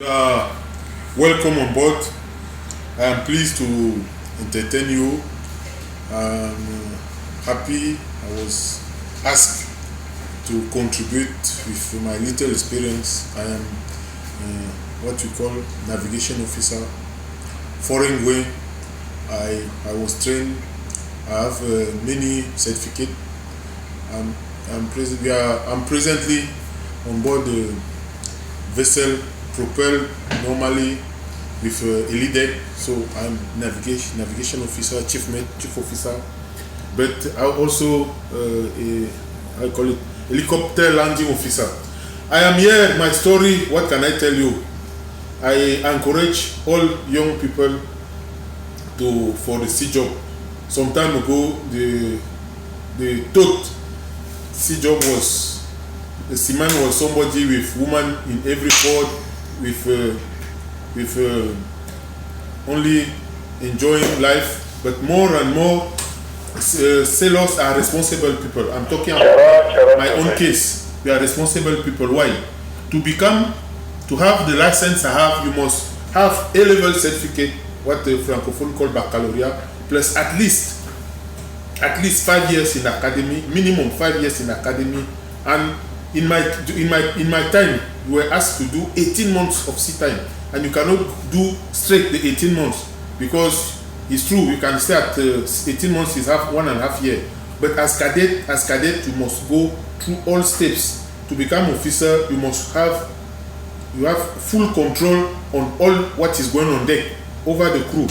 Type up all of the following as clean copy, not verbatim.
Welcome on board. I am pleased to entertain you. I'm happy I was asked to contribute with my little experience. I am what you call navigation officer, foreign way. I was trained. I have many certificates. I'm presently on board the vessel propelled normally with Elidec, so I'm navigation officer, chief officer, but I also I call it helicopter landing officer. I am here. My story. What can I tell you? I encourage all young people for the sea job. Some time ago, the thought sea job was the seaman was somebody with woman in every port, with only enjoying life, but more and more sailors are responsible people. I'm talking about my own case. We are responsible people. Why? To have the license I have, you must have A-level certificate, what the francophone call baccalaureate, plus at least 5 years in academy, minimum 5 years in academy. And in my time, you were asked to do 18 months of sea time, and you cannot do straight the 18 months, because it's true you can stay at 18 months is 1.5 years, but as cadet you must go through all steps. To become officer, you have full control on all what is going on deck over the crew.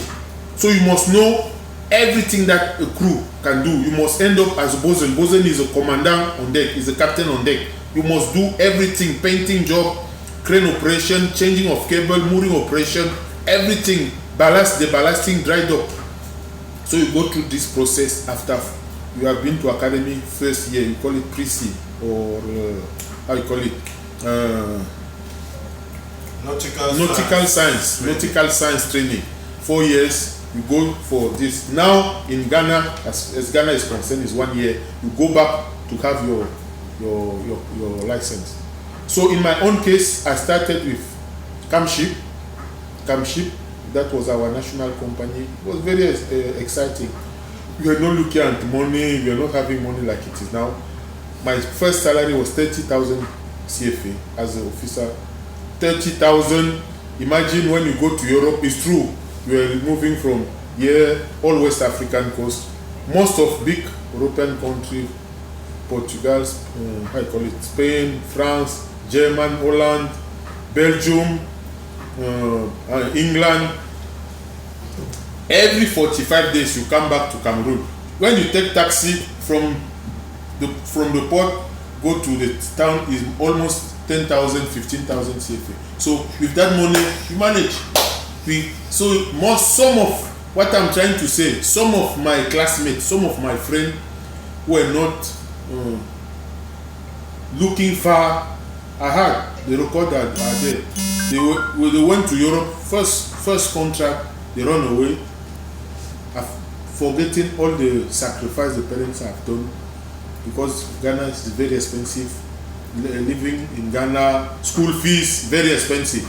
So you must know everything that a crew can do. You must end up as a bosun. Bosun is a commandant on deck, is a captain on deck. You must do everything: painting job, crane operation, changing of cable, mooring operation, everything, ballast, deballasting, dry dock. So you go through this process after you have been to academy first year. You call it pre-sea, or how you call it? Nautical science training. 4 years. You go for this. Now in Ghana, as Ghana is concerned, is 1 year. You go back to have your license. So in my own case, I started with Camship. That was our national company. It was very exciting. We were not looking at money. We were not having money like it is now. My first salary was 30,000 CFA as an officer. 30,000. Imagine when you go to Europe. It's true. We are moving from here, all West African coast, most of big European countries, Portugal, how you call it, Spain, France, Germany, Holland, Belgium, England. Every 45 days you come back to Cameroon. When you take taxi from the port, go to the town, is almost 10,000, 15,000 CFA. So with that money, you manage. Some of what I'm trying to say, some of my classmates, some of my friends were not looking far ahead. The record are there. They went to Europe, first contract, they run away, forgetting all the sacrifice the parents have done, because Ghana is very expensive. Living in Ghana, school fees very expensive.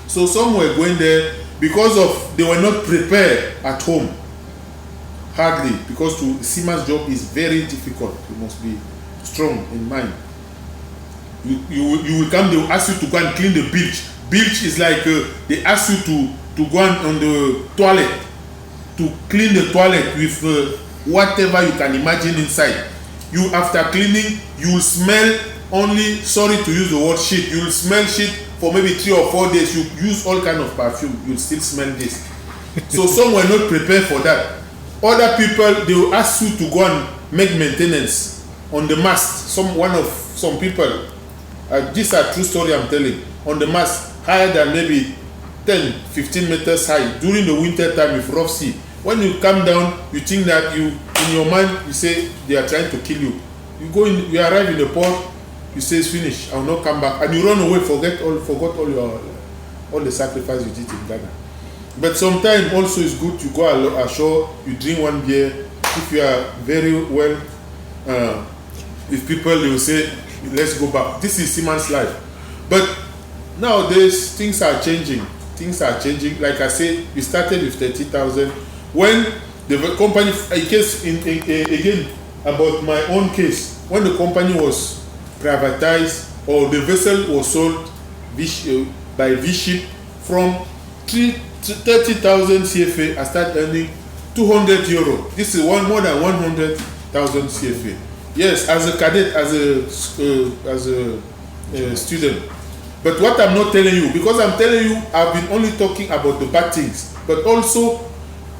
So some were going there because of they were not prepared at home. Hardly, because to seaman's job is very difficult. You must be strong in mind. You will come. They will ask you to go and clean the bilge. Bilge is like they ask you to go on the toilet, to clean the toilet with whatever you can imagine inside. You, after cleaning, you will smell only, sorry to use the word shit, you will smell shit for maybe 3 or 4 days. You use all kind of perfume, you will still smell this. So some were not prepared for that. Other people, they will ask you to go and make maintenance on the mast. Some people, these are true story I'm telling, on the mast, higher than maybe 10-15 meters high during the winter time with rough sea. When you come down, you think that in your mind, you say they are trying to kill you. You arrive in the port, you say it's finished, I will not come back, and you run away, forgot all the sacrifice you did in Ghana. But sometimes also it's good to go ashore, you drink one beer. If you are very well, if people, they will say let's go back. This is seaman's life. But nowadays things are changing. Things are changing. Like I said, we started with 30,000. When the company, again about my own case, when the company was privatized or the vessel was sold by V-Ship from 30,000 CFA, I started earning 200 euro. This is more than 100,000 CFA. Yes, as a cadet, as a student. But what I'm not telling you, because I'm telling you, I've been only talking about the bad things. But also,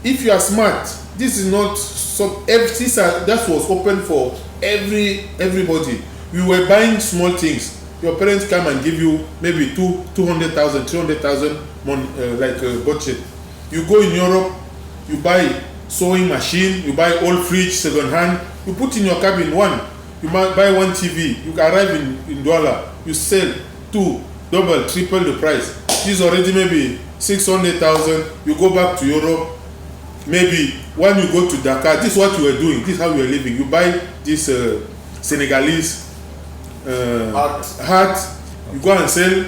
if you are smart, this is not so. That was open for everybody. We were buying small things. Your parents come and give you maybe 200,000, 300,000 like a budget. You go in Europe, you buy sewing machine, you buy old fridge second hand, you put in your cabin one. You might buy one TV, you arrive in Douala, you sell two, double, triple the price. This is already maybe 600,000. You go back to Europe, maybe when you go to Dakar, this is what you are doing, this is how you are living. You buy this Senegalese hat, you go and sell,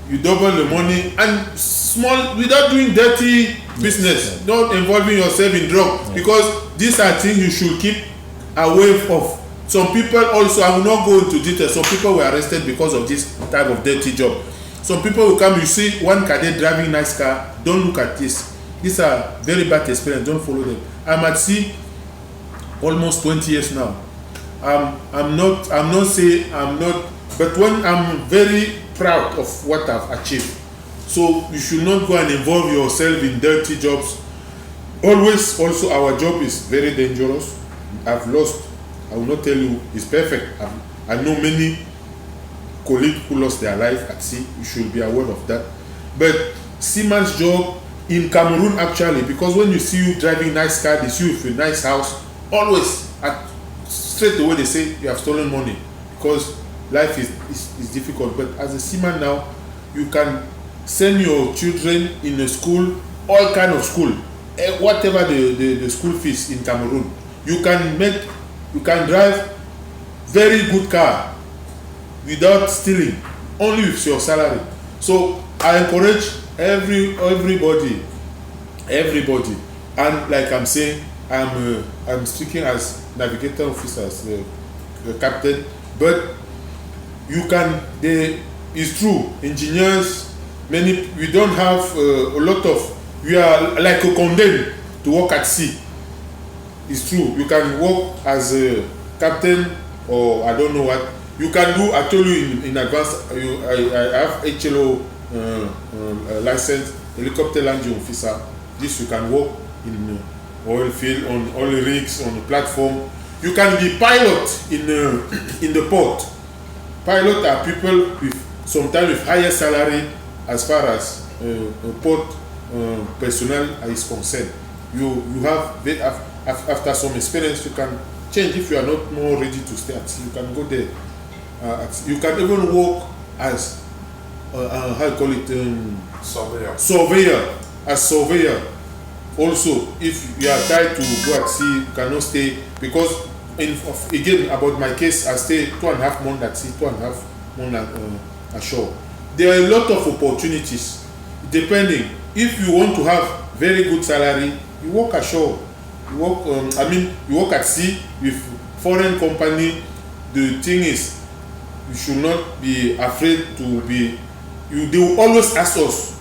you double the money, and small, without doing dirty business, not involving yourself in drugs, because these are things you should keep away of. Some people also, I will not go into detail, some people were arrested because of this type of dirty job. Some people will come, you see one cadet driving nice car, don't look at this. These are very bad experience, don't follow them. I'm at sea almost 20 years now. I'm not but when I'm very proud of what I've achieved. So you should not go and involve yourself in dirty jobs. Always, also, our job is very dangerous. I've lost, I will not tell you it's perfect. I know many colleagues who lost their life at sea. You should be aware of that. But seaman's job in Cameroon, actually, because when you see you driving nice car, they see you with a nice house, always straight away they say you have stolen money, because life is difficult. But as a seaman now, you can send your children in a school, all kind of school, whatever the school fees in Cameroon. You can drive very good car without stealing, only with your salary. So I encourage everybody, and like I'm saying, I'm speaking as navigator officer, as captain, but it's true, engineers, we don't have a lot of, we are like a condemned to work at sea. It's true, you can work as a captain, or I don't know what you can do. I told you in advance, I have HLO license, helicopter landing officer. This you can work in oil field, on oil rigs, on the platform. You can be pilot in the port. Pilot are people with sometimes with higher salary as far as port personnel is concerned. You have after some experience, you can change. If you are not more ready to stay at sea, you can go there. You can even work as how you call it, surveyor. As surveyor. Also, if you are tired to go at sea, you cannot stay, because again about my case, I stay 2.5 months at sea, 2.5 months ashore. There are a lot of opportunities, depending. If you want to have very good salary, you work ashore. You work you work at sea with foreign company. The thing is, you should not be afraid to be. They will always ask us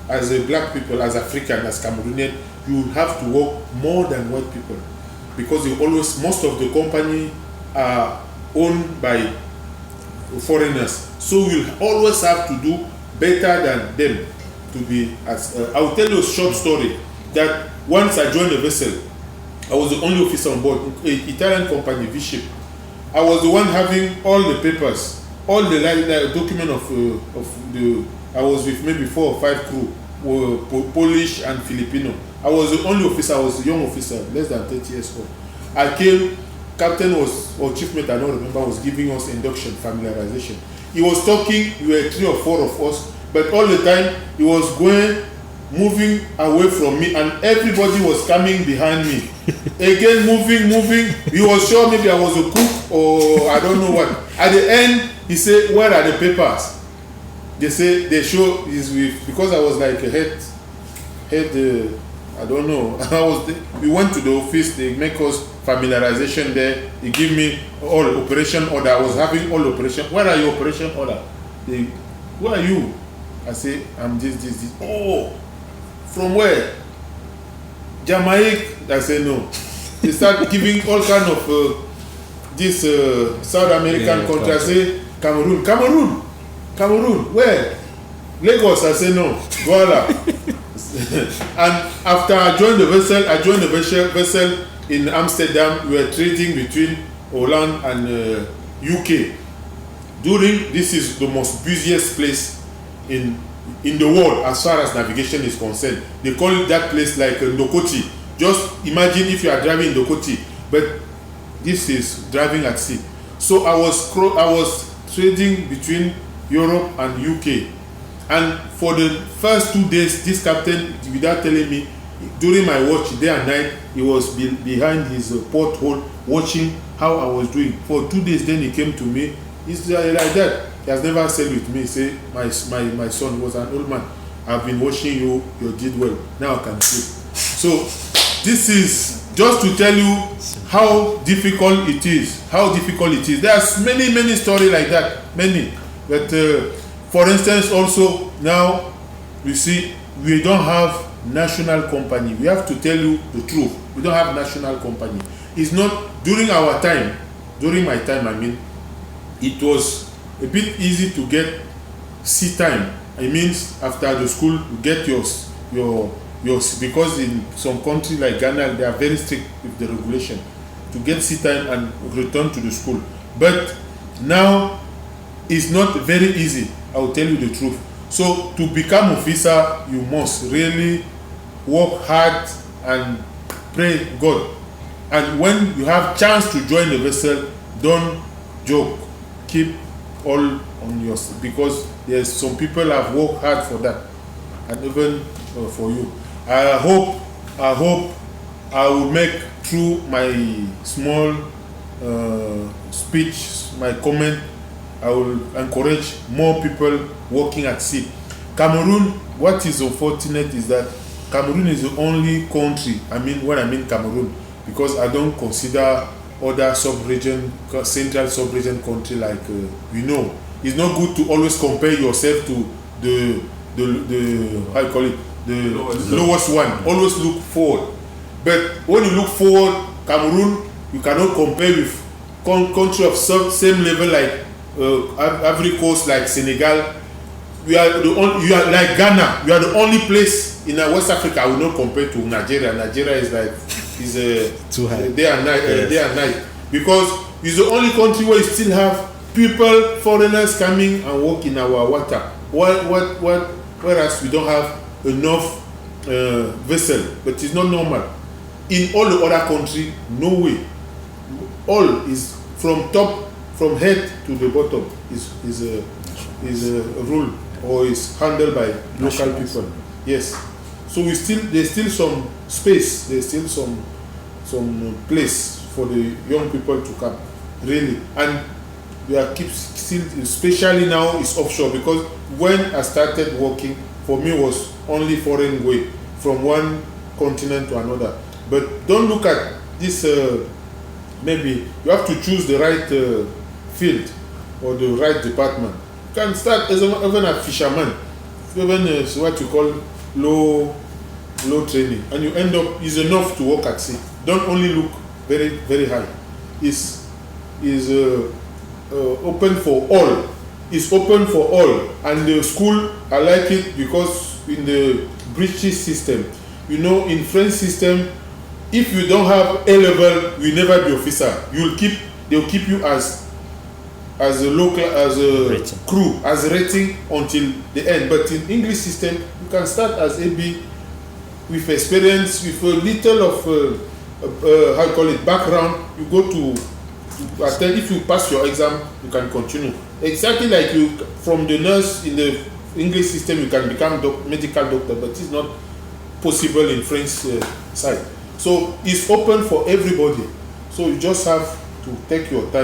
as a black people, as African, as Cameroonian, you have to work more than white people, because most of the company are owned by foreigners. So we'll always have to do better than them to be as. I will tell you a short story that once I joined the vessel, I was the only officer on board, an Italian company, V-Ship. I was the one having all the papers, all the document of the. I was with maybe 4 or 5 crew, Polish and Filipino. I was the only officer. I was a young officer, less than 30 years old. I came. Captain was, or chief mate, I don't remember, was giving us induction, familiarization. He was talking. We were 3 or 4 of us, but all the time he was moving away from me, and everybody was coming behind me. Again, moving. He was sure maybe I was a cook or I don't know what. At the end, he said, "Where are the papers?" they say they show is with, because I was like a head I don't know. We went to the office, they make us familiarization there, they give me all operation order. I was having all operation. Where are your operation order? Who are you? I say, I'm this. Oh, from where? Jamaica? I say no. They start giving all kind of this South American country. I say Cameroon. Where? Lagos. I say no. Douala. And after I joined the vessel in Amsterdam. We were trading between Holland and UK. This is the most busiest place in the world as far as navigation is concerned. They call that place like Ndokoti. Just imagine if you are driving in Ndokoti, but this is driving at sea. So I was trading between Europe and UK, and for the first 2 days, this captain, without telling me, during my watch day and night, he was behind his porthole watching how I was doing for 2 days. Then he came to me. He's like that. He has never said with me, say, my son was an old man. I've been watching you did well. Now I can sleep. So this is just to tell you how difficult it is. There's many stories like that. Many. But for instance, also now we see we don't have national company. We have to tell you the truth. We don't have national company. It's not during our time. During my time, I mean, it was a bit easy to get sea time. It means after the school you get your because in some countries like Ghana they are very strict with the regulation to get sea time and return to the school. But now it's not very easy. I will tell you the truth. So to become officer, you must really work hard and pray God. And when you have chance to join the vessel, don't joke. Keep all on yourself, because there's some people have worked hard for that, and even for you. I hope I will make through my small speech, my comment, I will encourage more people working at sea. Cameroon, what is unfortunate is that Cameroon is the only country, when I mean Cameroon, because I don't consider other sub-region, central sub-region country like it's not good to always compare yourself to the how you call it, the lowest one. Always look forward. But when you look forward, Cameroon, you cannot compare with country of same level like Ivory Coast, like Senegal. You are like Ghana. You are the only place in West Africa I will not compare to Nigeria. Nigeria is like too high. Day and night, because it's the only country where you still have people, foreigners coming and work in our water. Whereas we don't have enough vessel, but it's not normal. In all the other country, no way. All is from head to the bottom is a rule, or is handled by local people. Yes. So there's still some space. There's still some place for the young people to come, really. And we are still, especially now, it's offshore, because when I started working, for me was only foreign way from one continent to another. But don't look at this. Maybe you have to choose the right field or the right department. You can start even a fisherman, even what you call low training, and you end up is enough to work at sea. Don't only look very, very high. Is open for all. It's open for all. And the school, I like it because in the British system, in French system, if you don't have A level, you never be officer. They'll keep you as a local, as a rating. Crew, as a rating until the end. But in English system, you can start as AB with experience, with a little of background. You go to attend. If you pass your exam, you can continue. Exactly like you from the nurse in the English system, you can become medical doctor, but it's not possible in French side. So it's open for everybody. So you just have to take your time